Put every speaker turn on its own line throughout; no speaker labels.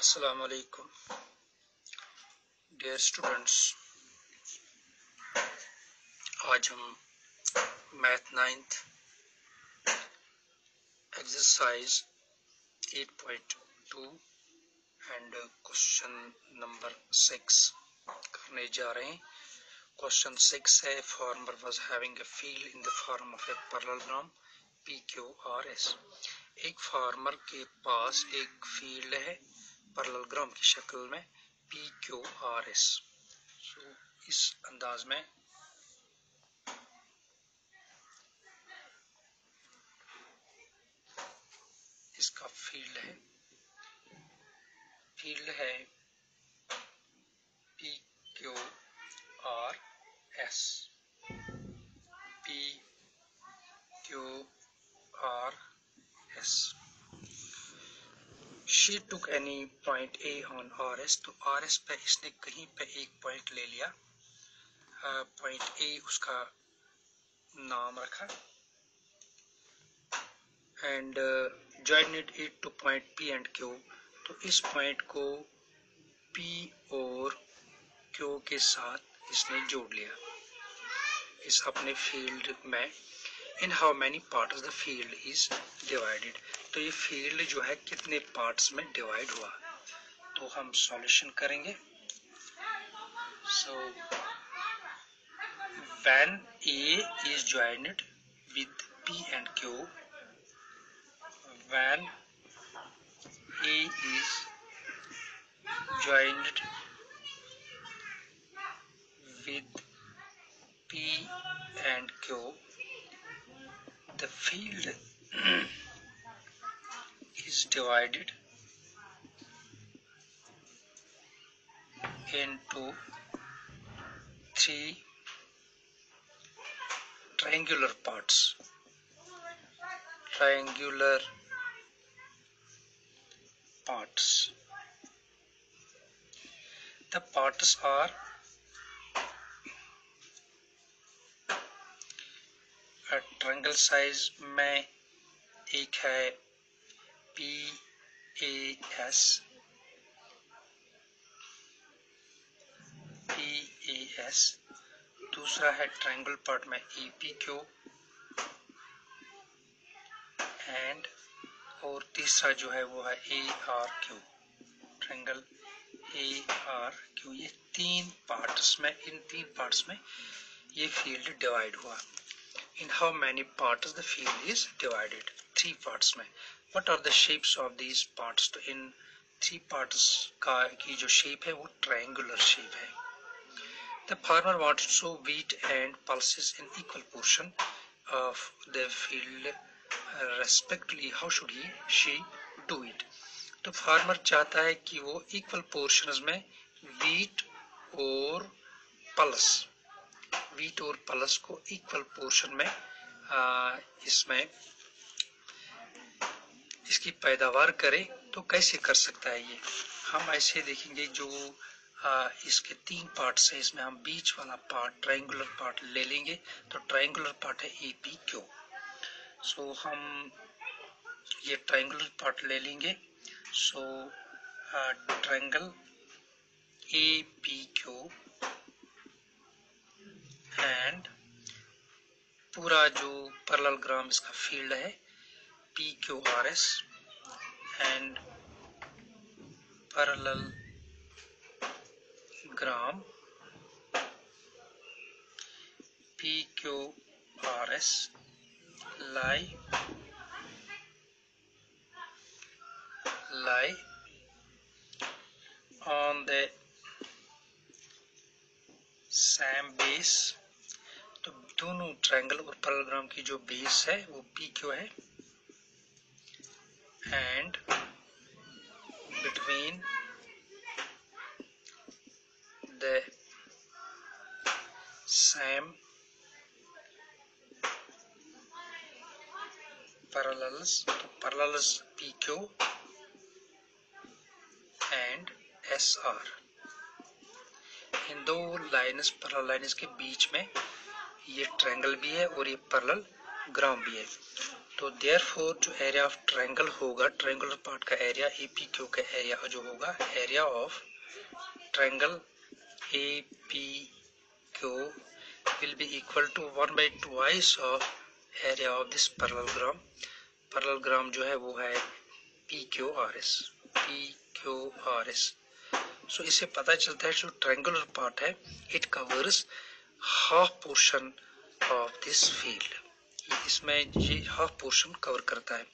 अस्सलाम वालेकुम dear students. आज हम math ninth exercise 8.2 and question number 6 करने जा रहे हैं। क्वेश्चन 6 है, farmer was having a field in the form of a parallelogram PQRS। एक फार्मर के पास एक फील्ड है पैरेललोग्राम की शक्ल में PQRS। इस अंदाज में इसका फील्ड है PQRS। She took any point A on RS, तो RS पे इसने कहीं पे एक पॉइंट ले लिया, पॉइंट A उसका नाम रखा, and joined it to point P and Q, तो इस पॉइंट को P और Q के साथ इसने जोड़ लिया इस अपने फील्ड में। In how many parts the field is divided, तो ये फील्ड जो है कितने पार्ट्स में डिवाइड हुआ, तो हम सॉल्यूशन करेंगे। So when A is joined with P and Q, when A is joined with P and Q, the field is divided into three triangular parts. The parts are a triangle size में एक है PAS, दूसरा है triangle part में APQ, and और तीसरा जो है वो है ARQ, ट्रायंगल ARQ। ये तीन पार्ट्स में, इन तीन पार्ट्स में ये फील्ड डिवाइड हुआ। In how many parts the field is divided? 3 parts में। What are the shapes of these parts? तो इन 3 parts का की जो shape है वो triangular shape है। The farmer wants to sow wheat and pulses in equal portion of the field respectively. How should she do it? तो farmer चाहता है कि वो equal portions में wheat और पल्स को इक्वल पोर्शन में इसमें इसकी पैदावार करे, तो कैसे कर सकता है ये हम ऐसे देखेंगे। जो इसके 3 पार्ट्स है, इसमें हम बीच वाला पार्ट ट्रायंगुलर पार्ट ले लेंगे, तो ट्रायंगुलर पार्ट है APQ। सो हम ये ट्रायंगुलर पार्ट ले लेंगे। सो ट्रायंगल APQ एंड पूरा जो पैरेललोग्राम इसका फील्ड है PQRS and parallelogram PQRS lie on the same base, तो दोनों ट्रायंगल और पैरेललोग्राम की जो बेस है वो PQ है, and between the same parallels PQ and SR। इन दो लाइन्स पैरेलल लाइन्स के बीच में ये ट्रायंगल भी है और ये पैरेललोग्राम भी है। तो देयरफॉर जो एरिया ऑफ ट्रायंगल होगा, ट्रायंगुलर पार्ट का एरिया APQ का एरिया जो होगा, area of triangle APQ will be equal to 1/2 of area of this parallelogram. Parallelogram जो है वो है PQRS. सो इससे पता चलता है जो ट्रायंगुलर पार्ट है, it covers half portion of this field. इसमें ये हाफ पोर्शन कवर करता है.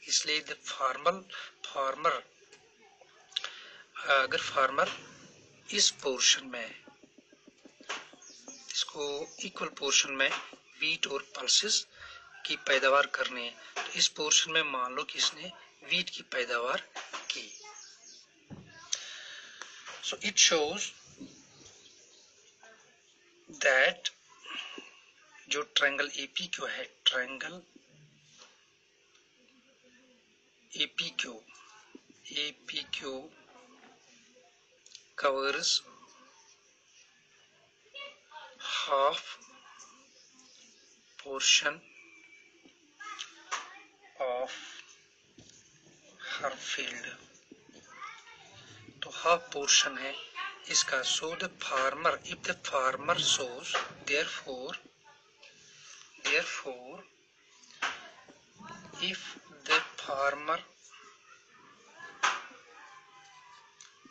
इसलिए द फार्मर अगर फार्मर इस पोर्शन में, इसको इक्वल पोर्शन में वीट और पल्सेस की पैदावार करनी है, तो इस पोर्शन में मान लो कि इसने वीट की पैदावार की. सो इट शोज दैट जो ट्रायंगल APQ है, triangle APQ covers half portion of her field. तो हाफ पोर्शन है इसका. So the farmer, if the farmer shows, therefore if the farmer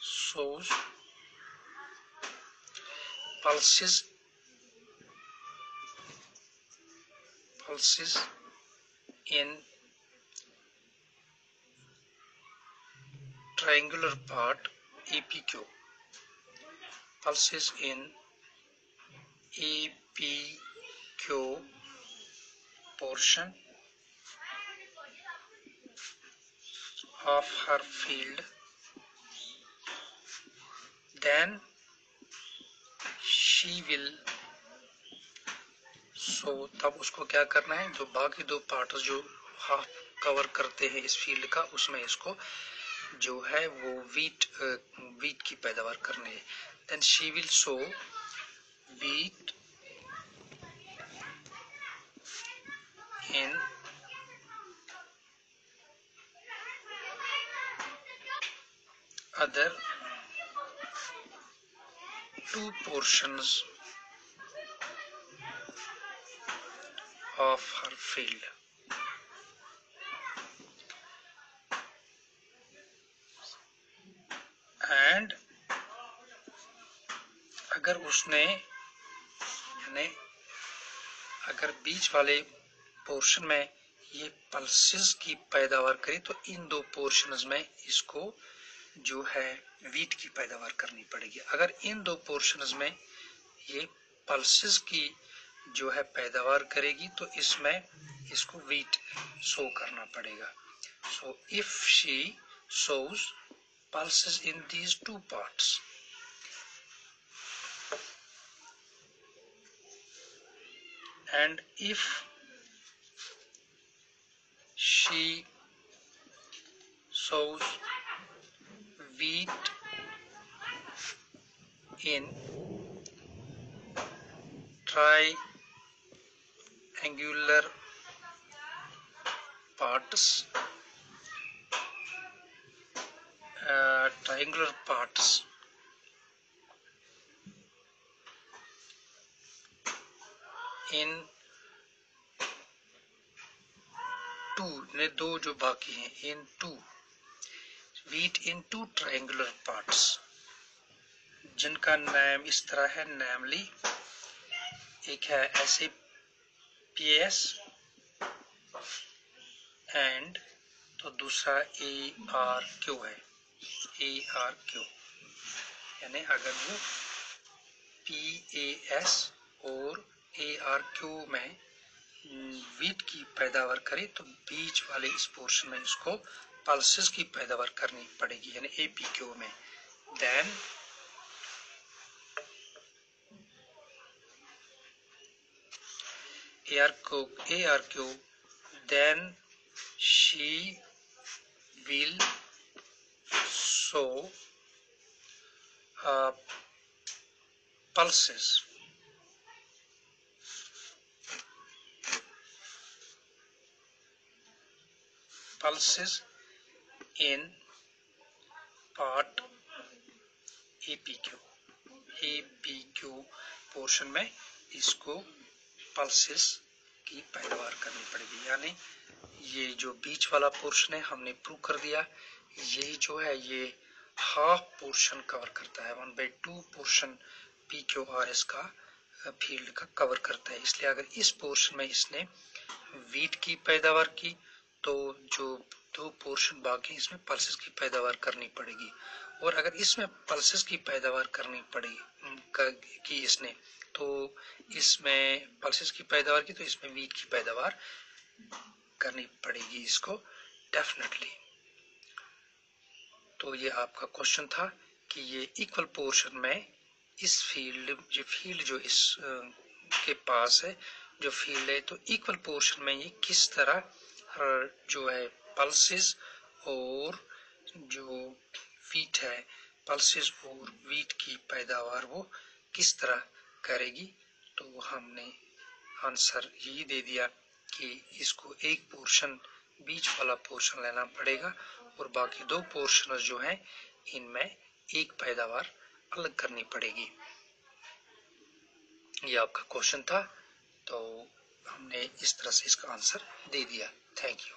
sows pulses in triangular part APQ, pulses in APQ portion of her field, then she will sow. तब उसको क्या करना है, जो बाकी दो पार्ट्स जो हाफ कवर करते हैं इस फील्ड का, उसमें इसको जो है वो वीट की पैदावार करनी है. then she will sow wheat in other two portions of her field. And अगर उसने यानी अगर बीच वाले पोर्शन में ये पल्सेस की पैदावार करी, तो इन दो पोर्शंस में इसको जो है वीट की पैदावार करनी पड़ेगी. अगर इन दो पोर्शंस में ये पल्सेस की जो है पैदावार करेगी, तो इसमें इसको वीट सो करना पड़ेगा. So if she shows pulses in these two parts, and if she sows wheat in triangular parts, in two ने दो जो बाकी हैं, in two wheat in two triangular parts, जिनका नाम इस तरह है, namely एक है SAPS एंड तो दूसरा ARQ है, ARQ. यानी अगर वो PAS और ARQ में वीट की पैदावार करे, तो बीच वाले इस पोर्शन में इसको पल्सेस की पैदावार करनी पड़ेगी, यानी APQ में. Then ARQ, then she will sow pulses pulses in part APQ portion में इसको पल्सेस की पैदावार करनी पड़ेगी। यानी ये जो बीच वाला पोर्शन है हमने प्रूव कर दिया, ये जो है ये हाफ पोर्शन कवर करता है, 1/2 पोर्शन PQRS का फील्ड का कवर करता है। इसलिए अगर इस पोर्शन में इसने वीट की पैदावार की तो जो 2 पोर्शन बाकी इसमें पल्सेस की पैदावार करनी पड़ेगी। और अगर इसमें पल्सेस की पैदावार करनी पड़ेगी कि इसने तो इसमें पल्सेस की पैदावार की तो इसमें वीट की पैदावार करनी पड़ेगी इसको डेफिनेटली। तो ये आपका क्वेश्चन था कि ये इक्वल पोर्शन में इस फील्ड जो इस के पास है जो फील्ड है, तो इक्वल पोर्शन में ये किस तरह जो है पल्सेस और जो वीट है, पल्सेस और वीट की पैदावार वो किस तरह करेगी। तो हमने आंसर यही दे दिया कि इसको एक पोर्शन बीच वाला पोर्शन लेना पड़ेगा और बाकी 2 पोर्शन जो हैं इनमें एक पैदावार अलग करनी पड़ेगी। ये आपका क्वेश्चन था, तो हमने इस तरह से इसका आंसर दे दिया। Thank you.